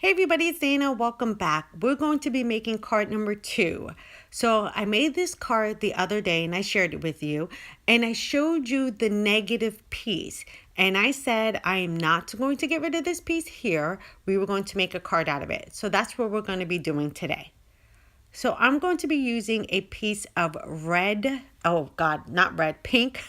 Hey everybody, it's Dana. Welcome back. We're going to be making card number 2. So I made this card the other day and I shared it with you. And I showed you the negative piece. And I said I am not going to get rid of this piece here. We were going to make a card out of it. So that's what we're going to be doing today. So I'm going to be using a piece of red, oh God, not red, pink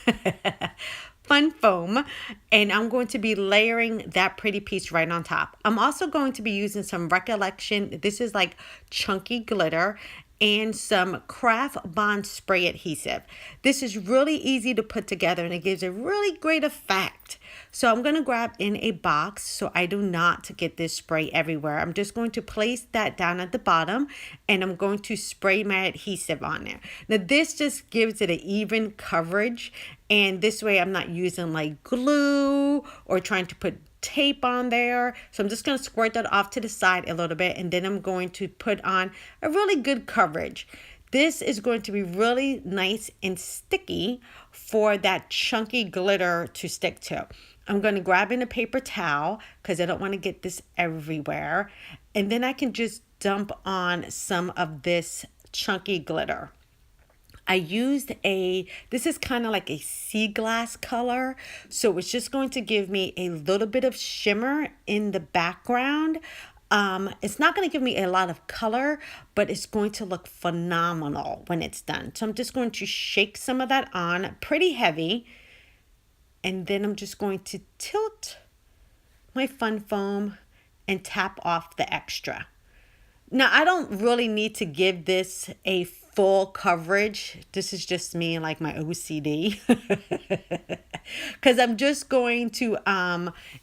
fun foam, and I'm going to be layering that pretty piece right on top. I'm also going to be using some Recollection. This is like chunky glitter and some craft bond spray adhesive. This is really easy to put together and it gives a really great effect. So I'm going to grab in a box so I do not get this spray everywhere. I'm just going to place that down at the bottom and I'm going to spray my adhesive on there. Now this just gives it an even coverage, and this way I'm not using like glue or trying to put tape on there. So I'm just going to squirt that off to the side a little bit, and then I'm going to put on a really good coverage. This is going to be really nice and sticky for that chunky glitter to stick to. I'm going to grab in a paper towel because I don't want to get this everywhere. And then I can just dump on some of this chunky glitter. I used this is kind of like a sea glass color. So it's just going to give me a little bit of shimmer in the background. It's not going to give me a lot of color, but it's going to look phenomenal when it's done. So I'm just going to shake some of that on pretty heavy. And then I'm just going to tilt my fun foam and tap off the extra. Now, I don't really need to give this a full coverage. This is just me and like my OCD. Because I'm just going to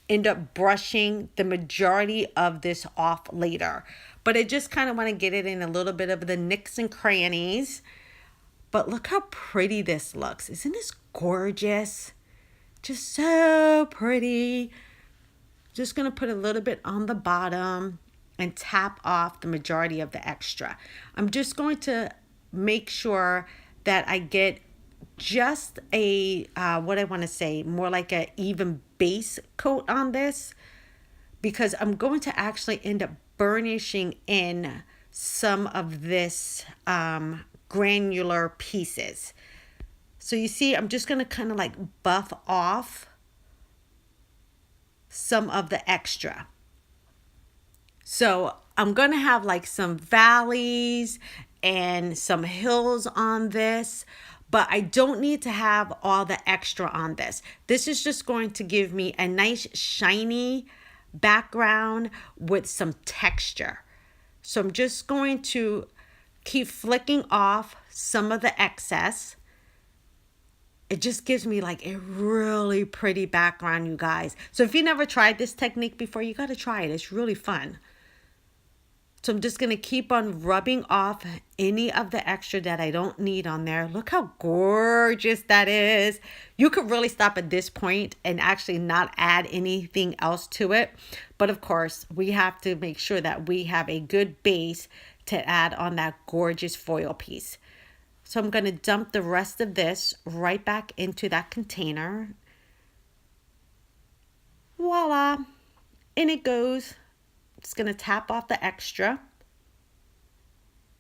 end up brushing the majority of this off later. But I just kind of want to get it in a little bit of the nicks and crannies. But look how pretty this looks. Isn't this gorgeous? Just so pretty. Just going to put a little bit on the bottom and tap off the majority of the extra. I'm just going to make sure that I get just a, what I want to say, more like an even base coat on this, because I'm going to actually end up burnishing in some of this granular pieces. So you see, I'm just going to kind of like buff off some of the extra. So I'm going to have like some valleys and some hills on this, but I don't need to have all the extra on this. This is just going to give me a nice shiny background with some texture. So I'm just going to keep flicking off some of the excess. It just gives me like a really pretty background, you guys. So if you never tried this technique before, you got to try it. It's really fun. So I'm just going to keep on rubbing off any of the extra that I don't need on there. Look how gorgeous that is. You could really stop at this point and actually not add anything else to it. But of course, we have to make sure that we have a good base to add on that gorgeous foil piece. So I'm going to dump the rest of this right back into that container. Voila. In it goes. Just going to tap off the extra.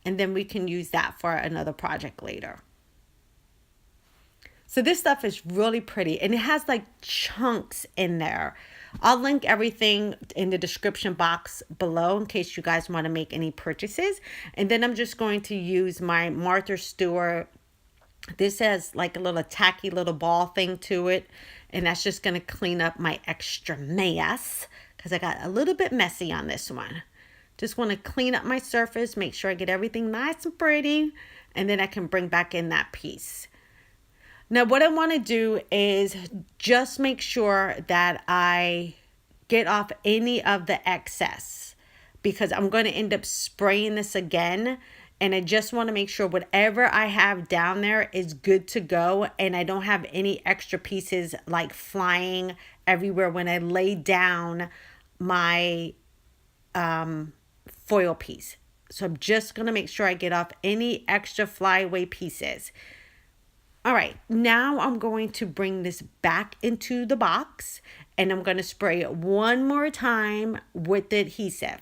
And then we can use that for another project later. So this stuff is really pretty. And it has like chunks in there. I'll link everything in the description box below in case you guys want to make any purchases. And then I'm just going to use my Martha Stewart. This has like a little tacky little ball thing to it. And that's just going to clean up my extra mess, because I got a little bit messy on this one. Just want to clean up my surface, make sure I get everything nice and pretty, and then I can bring back in that piece. Now what I want to do is just make sure that I get off any of the excess, because I'm going to end up spraying this again. And I just want to make sure whatever I have down there is good to go. And I don't have any extra pieces like flying everywhere when I lay down my foil piece. So I'm just going to make sure I get off any extra flyaway pieces. All right, now I'm going to bring this back into the box and I'm going to spray it one more time with the adhesive.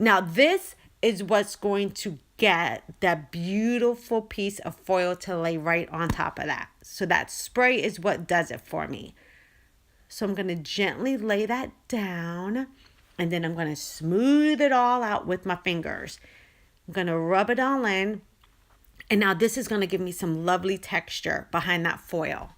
Now this is what's going to get that beautiful piece of foil to lay right on top of that. So that spray is what does it for me. So I'm going to gently lay that down, and then I'm going to smooth it all out with my fingers. I'm going to rub it all in. And now this is going to give me some lovely texture behind that foil.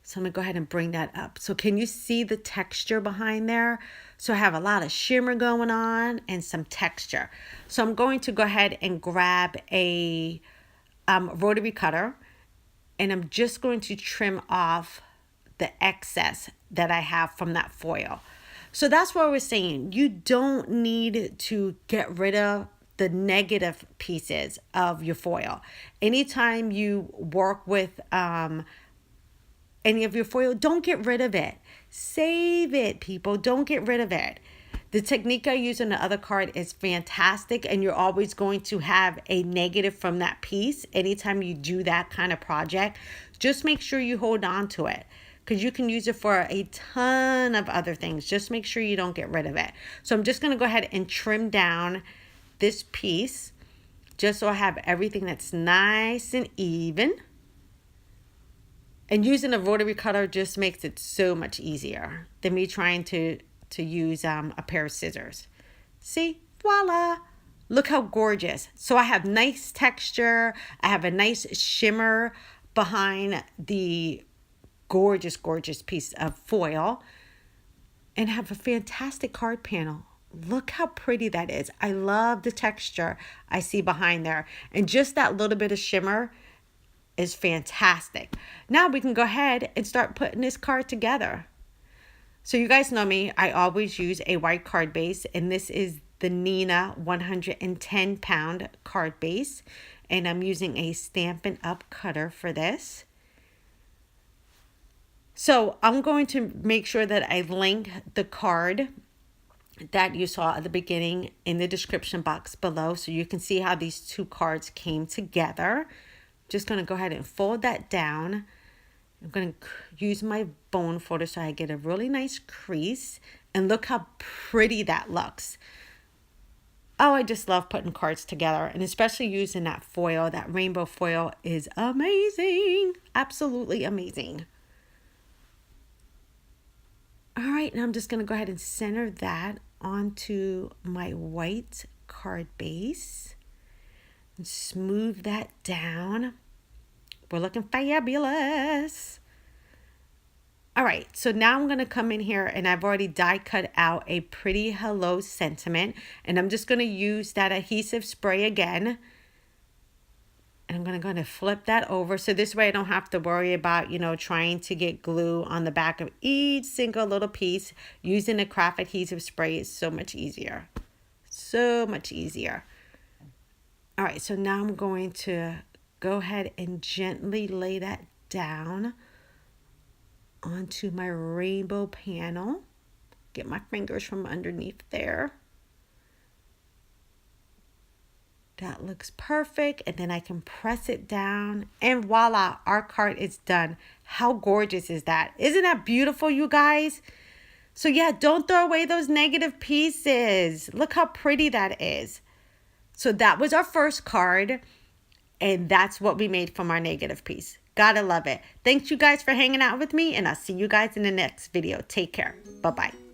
So I'm going to go ahead and bring that up. So can you see the texture behind there? So I have a lot of shimmer going on and some texture. So I'm going to go ahead and grab a rotary cutter, and I'm just going to trim off the excess that I have from that foil. So that's what we're saying. You don't need to get rid of the negative pieces of your foil. Anytime you work with any of your foil, don't get rid of it. Save it, people. Don't get rid of it. The technique I use on the other card is fantastic, and you're always going to have a negative from that piece anytime you do that kind of project. Just make sure you hold on to it, because you can use it for a ton of other things. Just make sure you don't get rid of it. So I'm just going to go ahead and trim down this piece just so I have everything that's nice and even. And using a rotary cutter just makes it so much easier than me trying to use a pair of scissors. See? Voila! Look how gorgeous. So I have nice texture. I have a nice shimmer behind the gorgeous, gorgeous piece of foil. And have a fantastic card panel. Look how pretty that is. I love the texture I see behind there. And just that little bit of shimmer is fantastic. Now we can go ahead and start putting this card together. So you guys know me, I always use a white card base, and this is the Nina 110 pound card base, and I'm using a Stampin' Up cutter for this. So I'm going to make sure that I link the card that you saw at the beginning in the description box below, so you can see how these two cards came together. Just going to go ahead and fold that down. I'm going to use my bone folder so I get a really nice crease. And look how pretty that looks. Oh, I just love putting cards together. And especially using that foil. That rainbow foil is amazing. Absolutely amazing. All right, now I'm just going to go ahead and center that onto my white card base. And smooth that down. We're looking fabulous. All right, so now I'm going to come in here, and I've already die cut out a pretty hello sentiment. And I'm just going to use that adhesive spray again. And I'm going to go ahead and flip that over. So this way I don't have to worry about, trying to get glue on the back of each single little piece. Using a craft adhesive spray is so much easier. So much easier. All right, so now I'm going to go ahead and gently lay that down onto my rainbow panel. Get my fingers from underneath there. That looks perfect. And then I can press it down, and voila, our card is done. How gorgeous is that? Isn't that beautiful, you guys? So yeah, don't throw away those negative pieces. Look how pretty that is. So that was our first card, and that's what we made from our negative piece. Gotta love it. Thanks you guys for hanging out with me, and I'll see you guys in the next video. Take care. Bye-bye.